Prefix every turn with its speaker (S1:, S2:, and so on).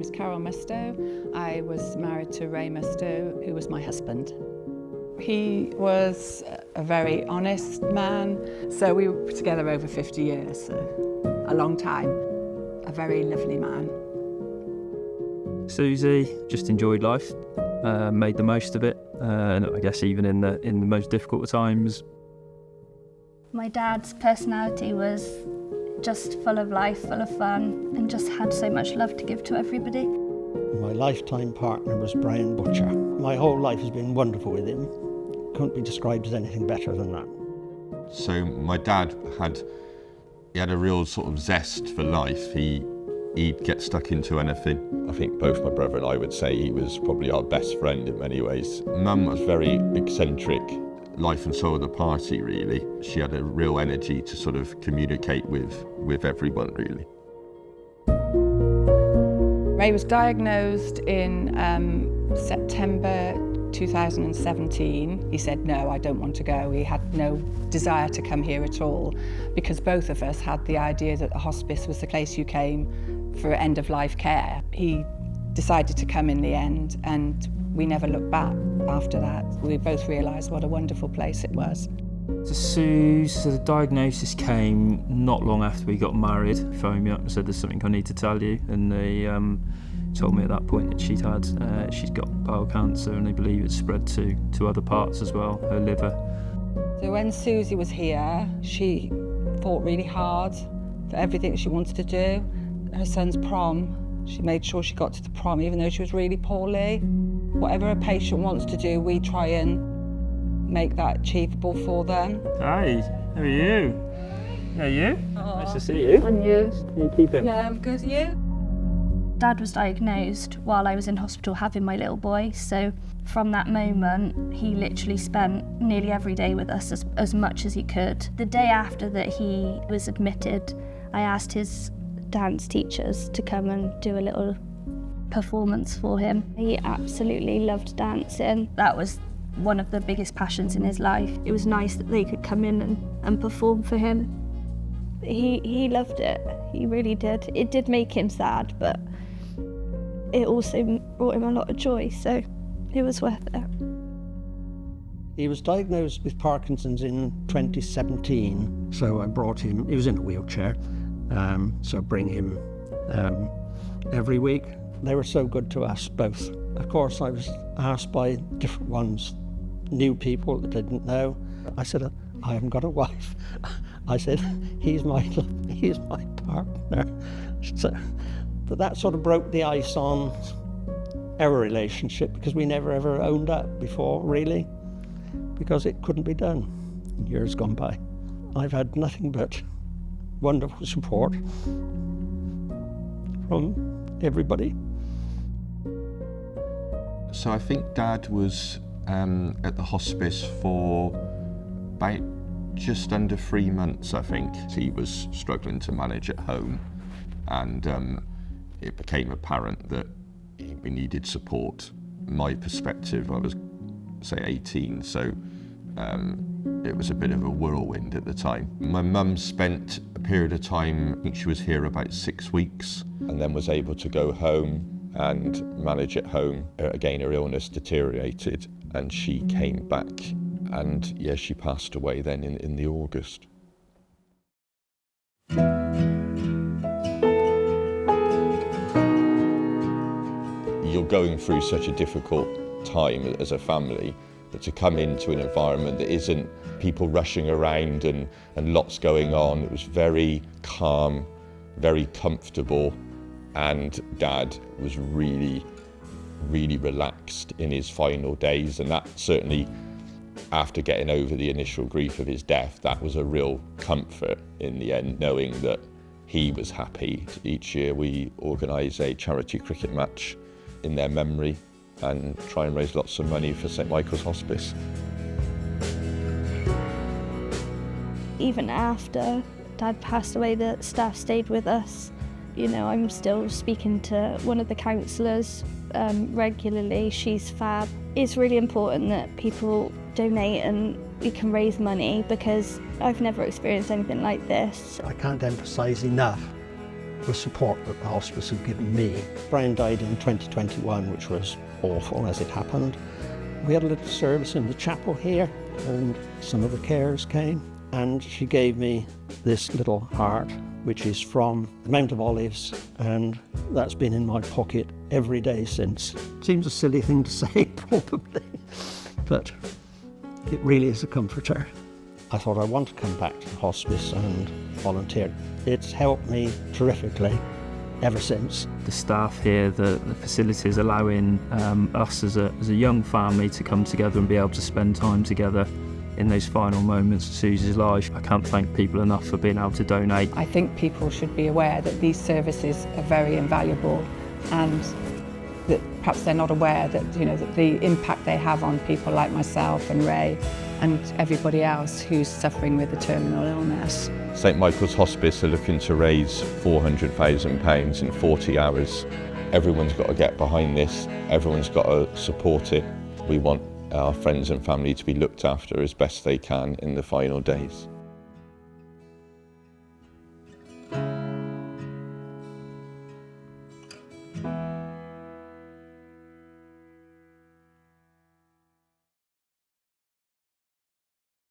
S1: is Carol Mustoe. I was married to Ray Mustoe, who was my husband. He was a very honest man, so we were together over 50 years, so a long time. A very lovely man.
S2: Susie just enjoyed life, made the most of it, and I guess even in the most difficult times.
S3: My dad's personality was just full of life, full of fun, and just had so much love to give to everybody.
S4: My lifetime partner was Brian Butcher. My whole life has been wonderful with him. Couldn't be described as anything better than that.
S5: So my dad had a real sort of zest for life. He'd get stuck into anything. I think both my brother and I would say he was probably our best friend in many ways. Mum was very eccentric, life and soul of the party really. She had a real energy to sort of communicate with everyone really.
S1: Ray was diagnosed in September 2017. He said, no, I don't want to go. He had no desire to come here at all because both of us had the idea that the hospice was the place you came for end-of-life care. He decided to come in the end and we never looked back after that. We both realised what a wonderful place it was.
S2: So the diagnosis came not long after we got married. He phoned me up and said, there's something I need to tell you. And they told me at that point that she'd got bowel cancer and they believe it's spread to other parts as well, her liver.
S1: So when Susie was here, she fought really hard for everything she wanted to do. Her son's prom, she made sure she got to the prom even though she was really poorly. Whatever a patient wants to do, we try and make that achievable for them.
S2: Hi, how are you? How are you?
S1: Aww.
S2: Nice to see you.
S1: And you?
S2: How you keeping?
S1: Yeah, I'm good. You?
S3: Dad was diagnosed while I was in hospital having my little boy, so from that moment he literally spent nearly every day with us as much as he could. The day after that he was admitted, I asked his dance teachers to come and do a little performance for him. He absolutely loved dancing. That was one of the biggest passions in his life. It was nice that they could come in and perform for him. He loved it, he really did. It did make him sad, but it also brought him a lot of joy, so it was worth it.
S4: He was diagnosed with Parkinson's in 2017, so I brought him, he was in a wheelchair, so I bring him every week. They were so good to us both. Of course, I was asked by different ones, new people that didn't know. I said, I haven't got a wife. I said, he's my partner. So, but that sort of broke the ice on our relationship because we never ever owned up before, really, because it couldn't be done in years gone by. I've had nothing but wonderful support from everybody.
S5: So I think Dad was at the hospice for about just under 3 months, I think. He was struggling to manage at home and it became apparent that we needed support. My perspective, I was, say, 18, so it was a bit of a whirlwind at the time. My mum spent a period of time, I think she was here about 6 weeks, and then was able to go home and manage at home. Again, her illness deteriorated and she came back and yeah, she passed away then in the August. You're going through such a difficult time as a family, but to come into an environment that isn't people rushing around and lots going on, it was very calm, very comfortable, and Dad was really, really relaxed in his final days, and that certainly, after getting over the initial grief of his death, that was a real comfort in the end, knowing that he was happy. Each year we organise a charity cricket match in their memory and try and raise lots of money for St Michael's Hospice.
S3: Even after Dad passed away, the staff stayed with us. You know, I'm still speaking to one of the counsellors regularly. She's fab. It's really important that people donate and we can raise money because I've never experienced anything like this.
S4: I can't emphasise enough the support that the hospice have given me. Brian died in 2021, which was awful as it happened. We had a little service in the chapel here, and some of the carers came, and she gave me this little heart, which is from the Mount of Olives, and that's been in my pocket every day since. Seems a silly thing to say, probably, but it really is a comforter. I thought I want to come back to the hospice and volunteer. It's helped me terrifically ever since.
S2: The staff here, the facilities allowing us as a young family to come together and be able to spend time together in those final moments of Susie's life. I can't thank people enough for being able to donate.
S1: I think people should be aware that these services are very invaluable, and that perhaps they're not aware that, that the impact they have on people like myself and Ray and everybody else who's suffering with a terminal illness.
S5: St Michael's Hospice are looking to raise £400,000 in 40 hours. Everyone's got to get behind this, everyone's got to support it. We want our friends and family to be looked after as best they can in the final days.